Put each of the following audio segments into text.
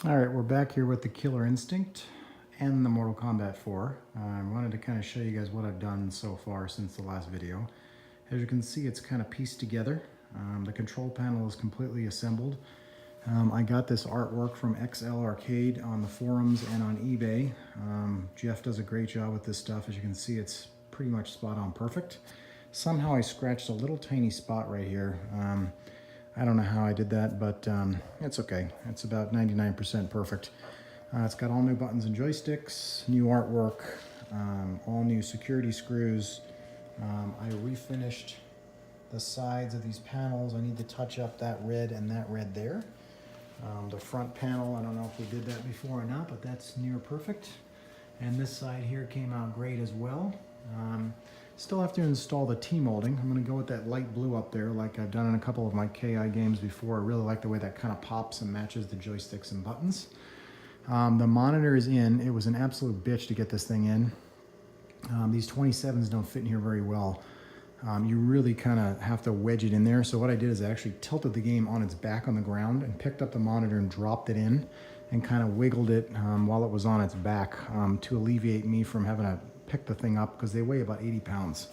All right, we're back here with the Killer Instinct and the Mortal Kombat 4. I wanted to kind of show you guys what I've done so far since the last video. As you can see, it's kind of pieced together. The control panel is completely assembled. I got this artwork from XL Arcade on the forums and on eBay. Jeff does a great job with this stuff. As you can see, it's pretty much spot on perfect. Somehow I scratched a little tiny spot right here. I don't know how I did that, but it's okay. It's about 99% perfect. It's got all new buttons and joysticks, new artwork, all new security screws. I refinished the sides of these panels. I need to touch up that red and that red there. The front panel, I don't know if we did that before or not, but that's near perfect. And this side here came out great as well. Still have to install the T-molding. I'm going to go with that light blue up there like I've done in a couple of my KI games before. I really like the way that kind of pops and matches the joysticks and buttons. The monitor is in. It was an absolute bitch to get this thing in. These 27s don't fit in here very well. You really kind of have to wedge it in there. So what I did is I actually tilted the game on its back on the ground and picked up the monitor and dropped it in and kind of wiggled it while it was on its back to alleviate me from having to pick the thing up because they weigh about 80 pounds.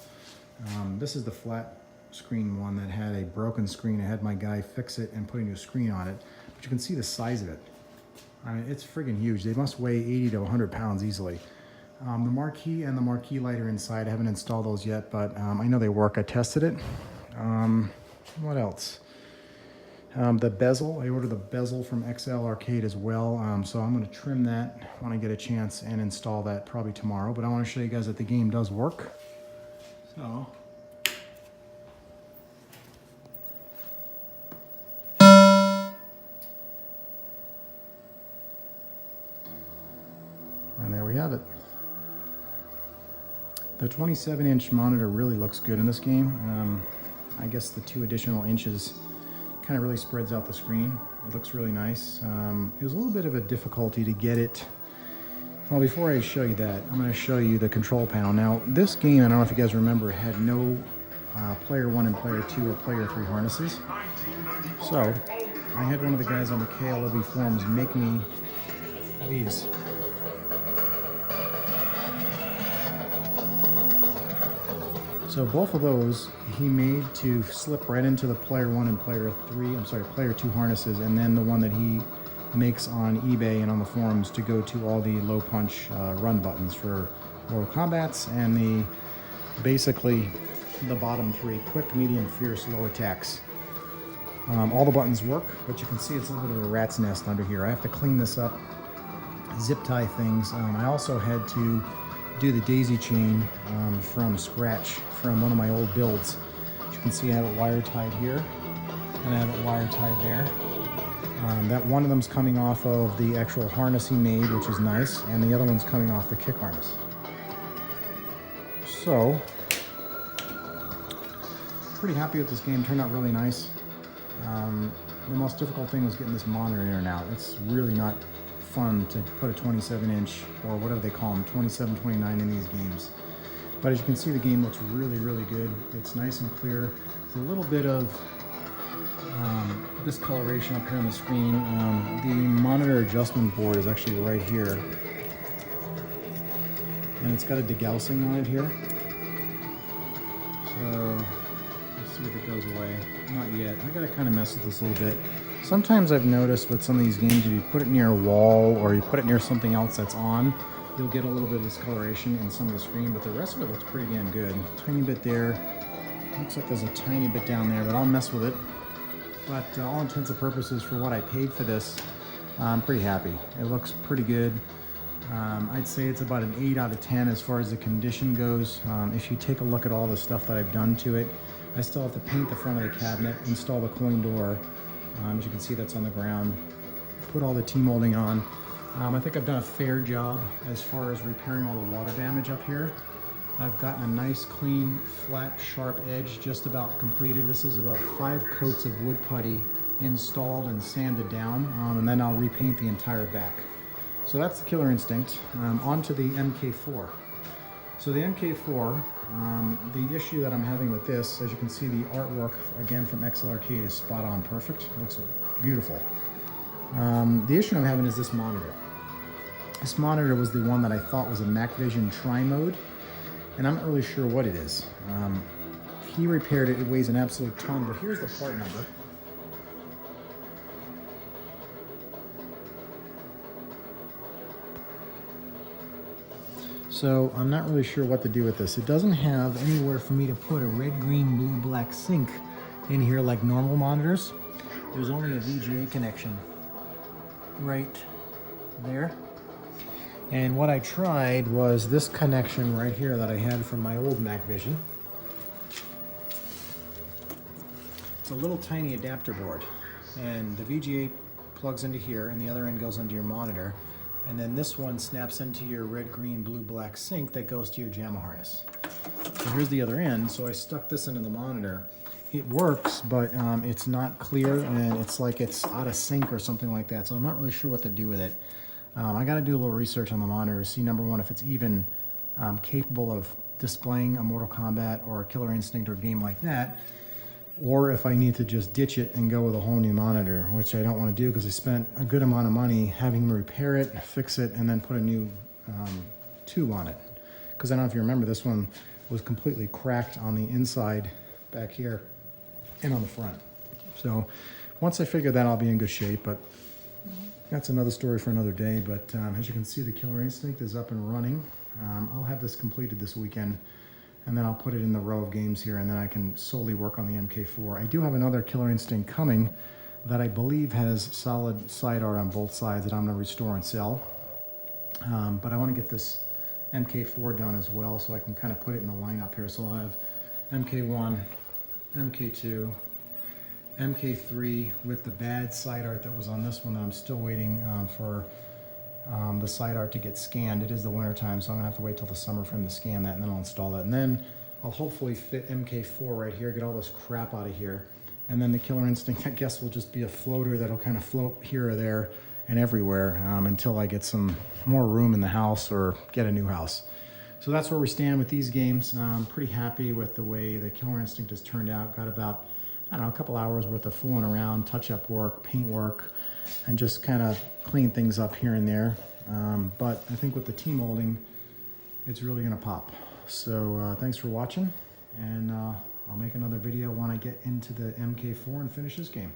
This is the flat screen one that had a broken screen. I had my guy fix it and put a new screen on it. But you can see the size of it. I mean, it's friggin' huge. They must weigh 80 to 100 pounds easily. The marquee and the marquee lighter inside, I haven't installed those yet, but I know they work. I tested it. What else? The bezel, I ordered the bezel from XL Arcade as well, so I'm going to trim that when I get a chance and install that probably tomorrow. But I want to show you guys that the game does work. So, and there we have it. The 27-inch monitor really looks good in this game. I guess the 2 additional inches kind of really spreads out the screen. It looks really nice. It was a little bit of a difficulty to get it. Well, before I show you that, I'm going to show you the control panel. Now, this game, I don't know if you guys remember, had no player 1 and player 2 or player 3 harnesses. So, I had one of the guys on the KLOV forums make me these. So both of those he made to slip right into the player 1 and player 2 harnesses, and then the one that he makes on eBay and on the forums to go to all the low punch run buttons for Mortal Kombat's and basically the bottom 3, quick, medium, fierce, low attacks. All the buttons work, but you can see it's a little bit of a rat's nest under here. I have to clean this up, zip tie things. I also had to do the daisy chain from scratch from one of my old builds. As you can see, I have it wire tied here and I have it wire tied there. That one of them's coming off of the actual harness he made, which is nice, and the other one's coming off the kick harness. So, pretty happy with this game. Turned out really nice. The most difficult thing was getting this monitor in and out. It's really not fun to put a 27-inch or whatever they call them, 27, 29 in these games. But as you can see, the game looks really, really good. It's nice and clear. There's a little bit of discoloration up here on the screen. The monitor adjustment board is actually right here. And it's got a degaussing on it here. So, let's see if it goes away. Not yet. I gotta kind of mess with this a little bit. Sometimes I've noticed with some of these games, if you put it near a wall or you put it near something else that's on, you'll get a little bit of discoloration in some of the screen, but the rest of it looks pretty damn good. Tiny bit there. Looks like there's a tiny bit down there, but I'll mess with it. But all intents and purposes for what I paid for this, I'm pretty happy. It looks pretty good. I'd say it's about an 8 out of 10 as far as the condition goes. If you take a look at all the stuff that I've done to it, I still have to paint the front of the cabinet, install the coin door. As you can see, that's on the ground. Put all the T-molding on. I think I've done a fair job as far as repairing all the water damage up here. I've gotten a nice, clean, flat, sharp edge just about completed. This is about 5 coats of wood putty installed and sanded down, and then I'll repaint the entire back. So that's the Killer Instinct. On to the MK4. So the MK4, the issue that I'm having with this, as you can see, the artwork, again from XL Arcade, is spot on perfect. It looks beautiful. The issue I'm having is this monitor. This monitor was the one that I thought was a MacVision Tri-Mode, and I'm not really sure what it is. He repaired it. It weighs an absolute ton, but here's the part number. So I'm not really sure what to do with this. It doesn't have anywhere for me to put a red, green, blue, black sync in here like normal monitors. There's only a VGA connection right there. And what I tried was this connection right here that I had from my old MacVision. It's a little tiny adapter board, and the VGA plugs into here and the other end goes into your monitor. And then this one snaps into your red, green, blue, black sync that goes to your JAMA harness. So here's the other end, so I stuck this into the monitor. It works, but it's not clear, and it's like it's out of sync or something like that, so I'm not really sure what to do with it. I gotta do a little research on the monitor to see, number one, if it's even capable of displaying a Mortal Kombat or a Killer Instinct or a game like that, or if I need to just ditch it and go with a whole new monitor, which I don't want to do because I spent a good amount of money having him repair it, fix it, and then put a new tube on it. Because I don't know if you remember, this one was completely cracked on the inside back here and on the front. So once I figure that, I'll be in good shape, but that's another story for another day. But as you can see, the Killer Instinct is up and running. I'll have this completed this weekend, and then I'll put it in the row of games here, and then I can solely work on the MK4. I do have another Killer Instinct coming that I believe has solid side art on both sides that I'm gonna restore and sell. But I wanna get this MK4 done as well, so I can kind of put it in the lineup here. So I'll have MK1, MK2, MK3 with the bad side art that was on this one that I'm still waiting for the side art to get scanned. It is the winter time, so I'm gonna have to wait till the summer for him to scan that, and then I'll install that. And then I'll hopefully fit MK4 right here, get all this crap out of here. And then the Killer Instinct, I guess, will just be a floater that'll kind of float here or there and everywhere until I get some more room in the house or get a new house. So that's where we stand with these games. I'm pretty happy with the way the Killer Instinct has turned out. Got about, I don't know, a couple hours worth of fooling around, touch-up work, paint work, and just kind of clean things up here and there. But I think with the T-molding, it's really gonna pop. So thanks for watching, and I'll make another video when I get into the MK4 and finish this game.